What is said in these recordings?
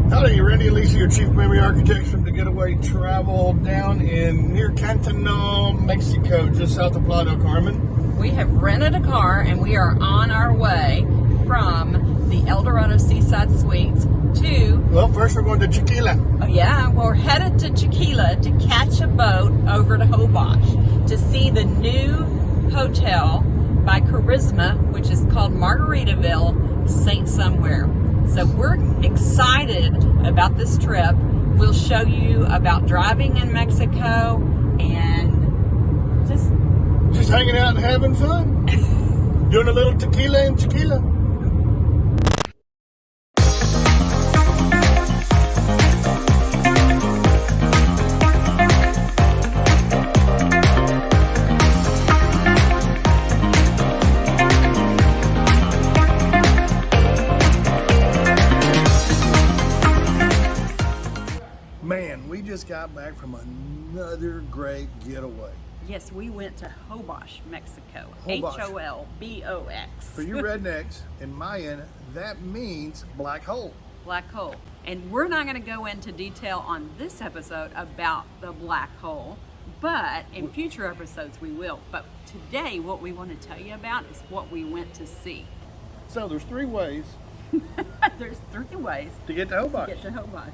Howdy, Randy and Lisa, your chief memory architects from the Getaway Travel down in near Cantonal, Mexico, just south of Playa del Carmen. We have rented a car and we are on our way from the El Dorado Seaside Suites to... Well, first we're going to Chequila. Oh yeah, we're headed to Chequila to catch a boat over to Holbox to see the new hotel by Charisma, which is called Margaritaville St. Somewhere. So we're excited about this trip. We'll show you about driving in Mexico and just hanging out and having fun. Doing a little tequila in Chequila. Man, we just got back from another great getaway. yes, we went to Holbox, Mexico. Holbox. Holbox. For you rednecks, in Mayan, that means black hole. Black hole. And we're not going to go into detail on this episode about the black hole, but in future episodes we will. But today what we want to tell you about is what we went to see. So there's three ways There's three ways to get to Holbox. to get to Holbox.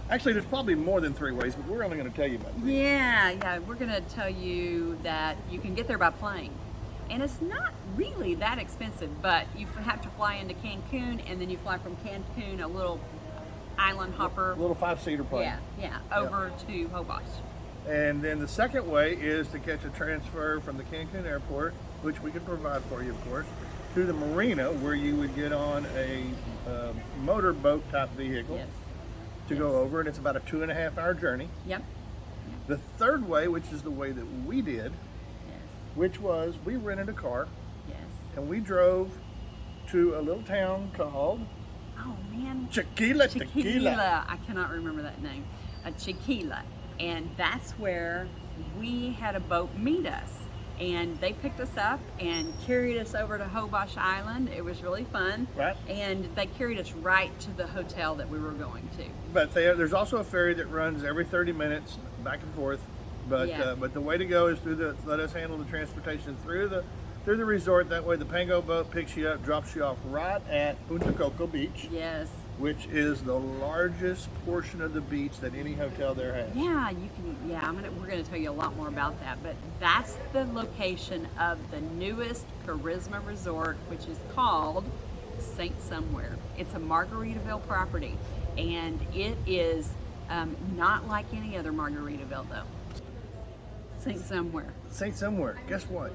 Actually, there's probably more than three ways, but we're only going to tell you about three. Yeah, we're going to tell you that you can get there by plane. And it's not really that expensive, but you have to fly into Cancun, and then you fly from Cancun, a little island hopper. A little five-seater plane. Over to Holbox. And then the second way is to catch a transfer from the Cancun airport, which we can provide for you, of course, to the marina, where you would get on a motorboat type vehicle. Yes. To go over, and it's about a 2.5-hour journey. Yep. The third way, which is the way that we did, Yes. which was we rented a car Yes. and we drove to a little town called Oh man. Chequila. Chequila. I cannot remember that name. Chequila. And that's where we had a boat meet us. And they picked us up and carried us over to Holbox Island. It was really fun. Right. And they carried us right to the hotel that we were going to. But there's also a ferry that runs every 30 minutes back and forth. But the way to go is let us handle the transportation through the resort. That way the Pango boat picks you up, drops you off right at Punta Coco Beach. Yes. Which is the largest portion of the beach that any hotel there has. Yeah, you can. Yeah, we're going to tell you a lot more about that. But that's the location of the newest Charisma resort, which is called St. Somewhere. It's a Margaritaville property, and it is not like any other Margaritaville, though. St. Somewhere. St. Somewhere. Guess what?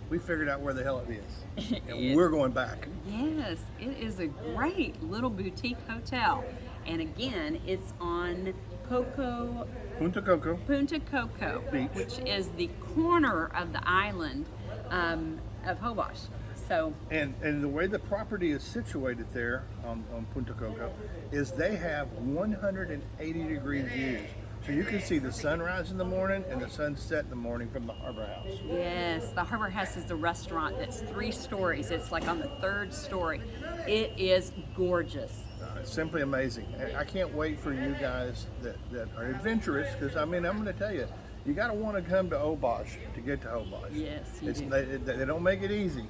We figured out where the hell it is, and we're going back. Yes, it is a great little boutique hotel, and again, it's on Punta Coco Beach, which is the corner of the island of Holbox. So, and the way the property is situated there on Punta Coco is they have 180-degree views. So you can see the sunrise in the morning and the sunset in the morning from the Harbor House. yes, the Harbor House is the restaurant that's 3 stories. It's like on the 3rd story. It is gorgeous. It's simply amazing. I can't wait for you guys that are adventurous, because I'm going to tell you, you got to want to come to Holbox to get to Holbox. Yes, you do. They don't make it easy,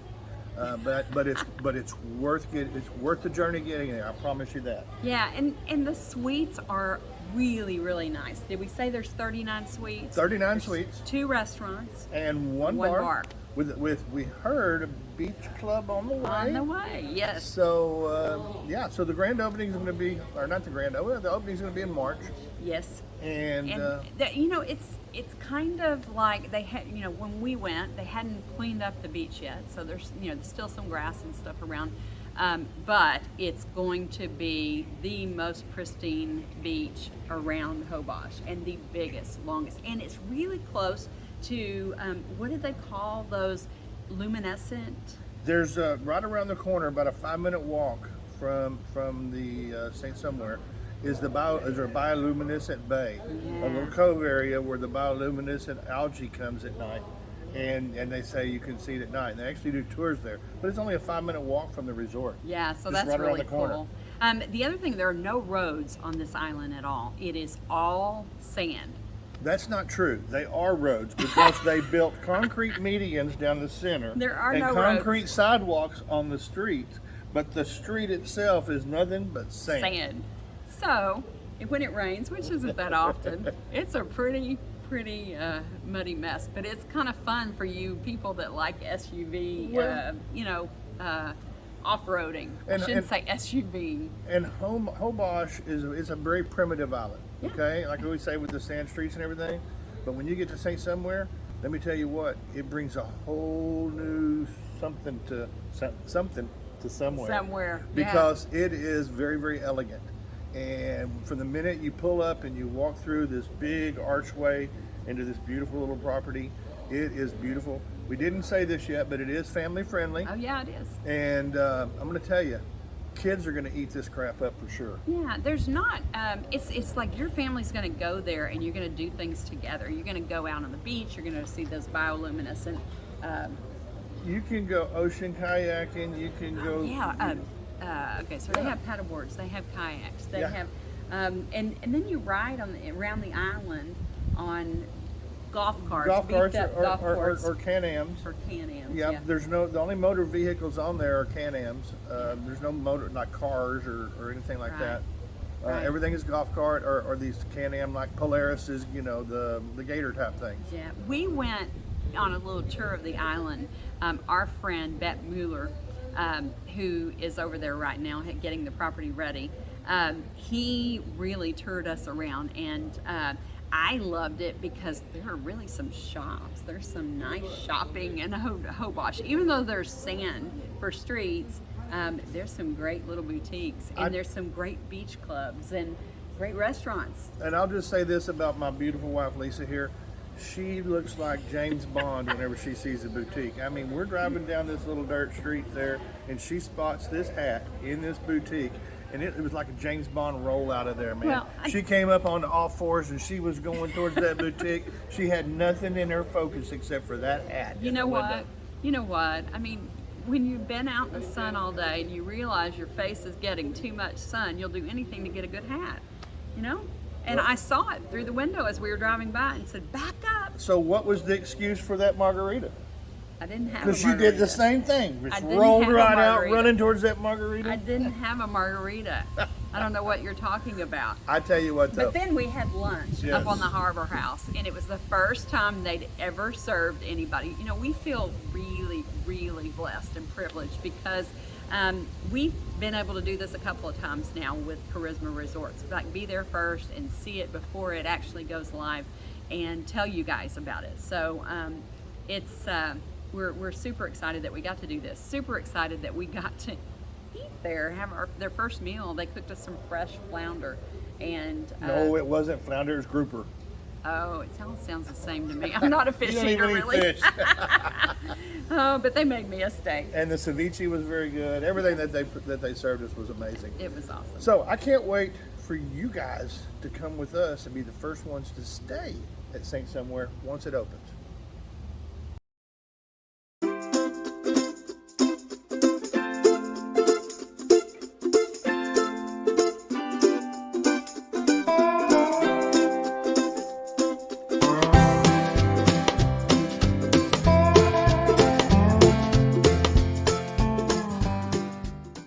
but it's worth the journey getting there. I promise you that. Yeah, and the suites are really, really nice. Did we say there's 39 suites? 39 suites. 2 restaurants. And one bar. With we heard a beach club on the way. On the way, yes. So so the grand opening is going to be, or not the grand opening, the opening is going to be in March. Yes. And it's kind of like they had, when we went, they hadn't cleaned up the beach yet, so there's still some grass and stuff around. But it's going to be the most pristine beach around Holbox, and the biggest, longest, and it's really close to what did they call those luminescent? There's right around the corner, about a 5-minute walk from the St. Somewhere, is a bioluminescent bay, a little cove area where the bioluminescent algae comes at night. And they say you can see it at night. And they actually do tours there. But it's only a 5-minute walk from the resort. Yeah, so just that's right around really the corner. cool. The other thing, there are no roads on this island at all. It is all sand. That's not true. They are roads because they built concrete medians down the center. There are and no concrete roads. sidewalks on the streets, but the street itself is nothing but sand. Sand. So, when it rains, which isn't that often, it's a pretty muddy mess. But it's kind of fun for you people that like SUV, off-roading. I shouldn't say SUV. And Holbox is a very primitive island. Yeah. Okay, like we say with the sand streets and everything. But when you get to St. Somewhere, let me tell you what, it brings a whole new something to somewhere. Somewhere. Because it is very, very elegant. And from the minute you pull up and you walk through this big archway into this beautiful little property, it is beautiful. We didn't say this yet, but it is family friendly. Oh yeah, it is. And I'm going to tell you, kids are going to eat this crap up for sure. Yeah, there's not. It's like your family's going to go there and you're going to do things together. You're going to go out on the beach. You're going to see those bioluminescent. You can go ocean kayaking. You can go. Okay, so they have paddle boards. They have kayaks. They Yeah. have, and then you ride around the island on golf carts, Golf carts beefed up golf carts, or Can-Ams. or Can-Ams. Yeah, Yeah. the only motor vehicles on there are Can-Ams. There's no motor, like cars or anything like Right. that. Right. Everything is golf cart or these Can-Am like Polaris's, the Gator type things. Yeah, we went on a little tour of the island. Our friend Bette Mueller, who is over there right now getting the property ready, he really toured us around, and I loved it because there are really some shops. There's some nice shopping in Holbox. Even though there's sand for streets, there's some great little boutiques, and there's some great beach clubs and great restaurants. And I'll just say this about my beautiful wife Lisa here. She looks like James Bond whenever she sees a boutique. I mean, we're driving down this little dirt street there, and she spots this hat in this boutique, and it was like a James Bond roll out of there, man. Well, she came up on all fours, and she was going towards that boutique. She had nothing in her focus except for that hat. You know what? You know what? I mean, when you've been out in the sun all day and you realize your face is getting too much sun, you'll do anything to get a good hat, And I saw it through the window as we were driving by and said, back up. So what was the excuse for that margarita? I didn't have a Because margarita. you did the same thing. Just didn't rolled have a right out, margarita. running towards that margarita. I didn't have a margarita. I don't know what you're talking about. I tell you what, though. But then we had lunch Yes. up on the Harbor House, and it was the first time they'd ever served anybody. We feel really, really blessed and privileged because we've been able to do this a couple of times now with Charisma Resorts. Like, be there first and see it before it actually goes live and tell you guys about it. So we're super excited that we got to do this. Super excited that we got to eat there, have their first meal. They cooked us some fresh flounder. And No, it wasn't flounder, it was grouper. oh, it sounds the same to me. I'm not a fish You don't eater, even eat really. fish. Oh, but they made me a steak. And the ceviche was very good. Everything that they served us was amazing. It was awesome. So I can't wait for you guys to come with us and be the first ones to stay at St. Somewhere once it opens.